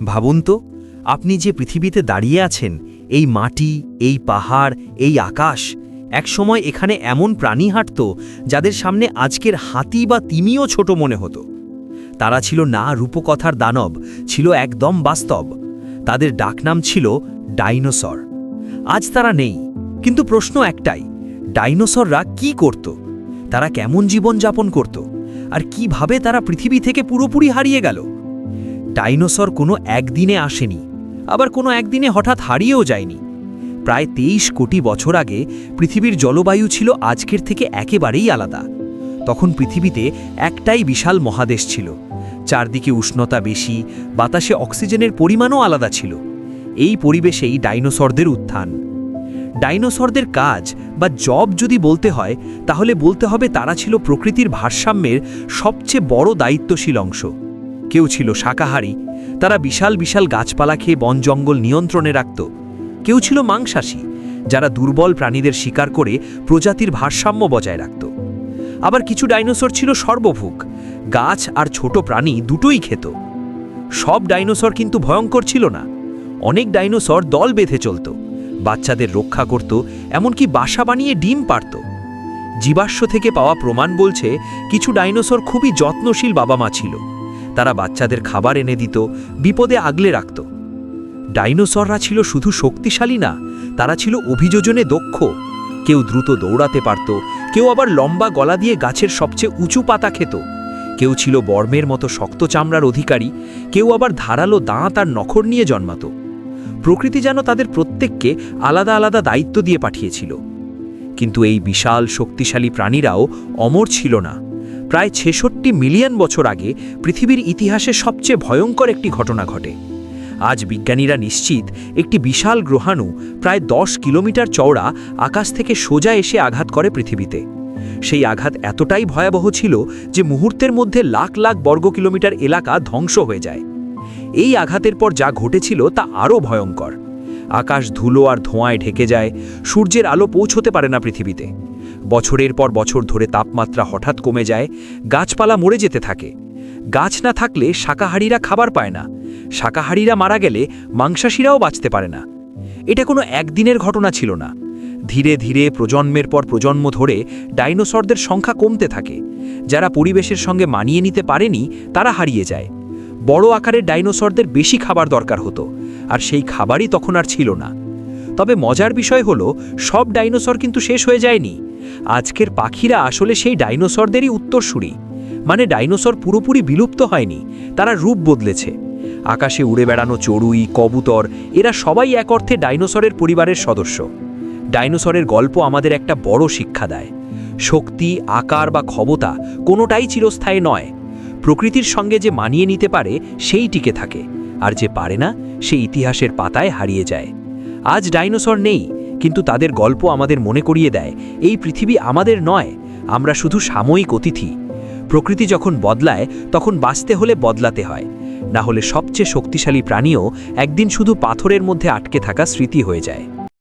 ভাবুন তো, আপনি যে পৃথিবীতে দাঁড়িয়ে আছেন, এই মাটি, এই পাহাড়, এই আকাশ, একসময় এখানে এমন প্রাণী হাঁটত যাদের সামনে আজকের হাতি বা তিমিও ছোট মনে হতো। তারা ছিল না রূপকথার দানব, ছিল একদম বাস্তব। তাদের ডাকনাম ছিল ডাইনোসর। আজ তারা নেই, কিন্তু প্রশ্ন একটাই, ডাইনোসররা কি করত? তারা কেমন জীবন যাপন করত? আর কিভাবে তারা পৃথিবী থেকে পুরোপুরি হারিয়ে গেল? ডাইনোসর কোনো একদিনে আসেনি, আবার কোনো একদিনে হঠাৎ হারিয়েও যায়নি। প্রায় 23 কোটি বছর আগে পৃথিবীর জলবায়ু ছিল আজকের থেকে একেবারেই আলাদা। তখন পৃথিবীতে একটাই বিশাল মহাদেশ ছিল। চারদিকে উষ্ণতা বেশি, বাতাসে অক্সিজেনের পরিমাণও আলাদা ছিল। এই পরিবেশেই ডাইনোসরদের উত্থান। ডাইনোসরদের কাজ বা জব যদি বলতে হয়, তাহলে বলতে হবে তারা ছিল প্রকৃতির ভারসাম্যের সবচেয়ে বড় দায়িত্বশীল অংশ। কেউ ছিল শাকাহারী, তারা বিশাল বিশাল গাছপালা খেয়ে বন জঙ্গল নিয়ন্ত্রণে রাখত। কেউ ছিল মাংসাশী, যারা দুর্বল প্রাণীদের শিকার করে প্রজাতির ভারসাম্য বজায় রাখত। আবার কিছু ডাইনোসর ছিল সর্বভুক, গাছ আর ছোট প্রাণী দুটোই খেত। সব ডাইনোসর কিন্তু ভয়ঙ্কর ছিল না। অনেক ডাইনোসর দল বেঁধে চলত, বাচ্চাদের রক্ষা করত, এমনকি বাসা বানিয়ে ডিম পাড়ত। জীবাশ্ম থেকে পাওয়া প্রমাণ বলছে কিছু ডাইনোসর খুবই যত্নশীল বাবা মা ছিল। তারা বাচ্চাদের খাবার এনে দিত, বিপদে আগলে রাখত। ডাইনোসররা ছিল শুধু শক্তিশালী না, তারা ছিল অভিযোজনে দক্ষ। কেউ দ্রুত দৌড়াতে পারত, কেউ আবার লম্বা গলা দিয়ে গাছের সবচেয়ে উঁচু পাতা খেত। কেউ ছিল বর্মের মতো শক্ত চামড়ার অধিকারী, কেউ আবার ধারালো দাঁত আর নখর নিয়ে জন্মাত। প্রকৃতি যেন তাদের প্রত্যেককে আলাদা আলাদা দায়িত্ব দিয়ে পাঠিয়েছিল। কিন্তু এই বিশাল শক্তিশালী প্রাণীরাও অমর ছিল না। প্রায় 66 মিলিয়ন বছর আগে পৃথিবীর ইতিহাসে সবচেয়ে ভয়ঙ্কর একটি ঘটনা ঘটে। আজ বিজ্ঞানীরা নিশ্চিত একটি বিশাল গ্রহাণু প্রায় 10 কিলোমিটার চওড়া আকাশ থেকে সোজা এসে আঘাত করে পৃথিবীতে। সেই আঘাত এতটাই ভয়াবহ ছিল যে মুহূর্তের মধ্যে লাখ লাখ বর্গ কিলোমিটার এলাকা ধ্বংস হয়ে যায়। এই আঘাতের পর যা ঘটেছিল তা আরও ভয়ঙ্কর। আকাশ ধুলো আর ধোঁয়ায় ঢেকে যায়, সূর্যের আলো পৌঁছতে পারে না পৃথিবীতে। বছরের পর বছর ধরে তাপমাত্রা হঠাৎ কমে যায়, গাছপালা মরে যেতে থাকে। গাছ না থাকলে শাকাহারীরা খাবার পায় না, শাকাহারীরা মারা গেলে মাংসাশীরাও বাঁচতে পারে না। এটা কোনো একদিনের ঘটনা ছিল না। ধীরে ধীরে প্রজন্মের পর প্রজন্ম ধরে ডাইনোসরদের সংখ্যা কমতে থাকে। যারা পরিবেশের সঙ্গে মানিয়ে নিতে পারেনি তারা হারিয়ে যায়। বড় আকারের ডাইনোসরদের বেশি খাবার দরকার হতো, আর সেই খাবারই তখন আর ছিল না। তবে মজার বিষয় হলো, সব ডাইনোসর কিন্তু শেষ হয়ে যায়নি। আজকের পাখিরা আসলে সেই ডাইনোসরদেরই উত্তরসূরি। মানে ডাইনোসর পুরোপুরি বিলুপ্ত হয়নি, তারা রূপ বদলেছে। আকাশে উড়ে বেড়ানো চড়ুই, কবুতর, এরা সবাই এক অর্থে ডাইনোসরের পরিবারের সদস্য। ডাইনোসরের গল্প আমাদের একটা বড় শিক্ষা দেয়। শক্তি, আকার বা ক্ষমতা কোনোটাই চিরস্থায়ী নয়। প্রকৃতির সঙ্গে যে মানিয়ে নিতে পারে সেই টিকে থাকে, আর যে পারে না সে ইতিহাসের পাতায় হারিয়ে যায়। আজ ডাইনোসর নেই, কিন্তু তাদের গল্প আমাদের মনে করিয়ে দেয় এই পৃথিবী আমাদের নয়, আমরা শুধু সাময়িক অতিথি। প্রকৃতি যখন বদলায় তখন বাঁচতে হলে বদলাতে হয়, না হলে সবচেয়ে শক্তিশালী প্রাণীও একদিন শুধু পাথরের মধ্যে আটকে থাকা স্মৃতি হয়ে যায়।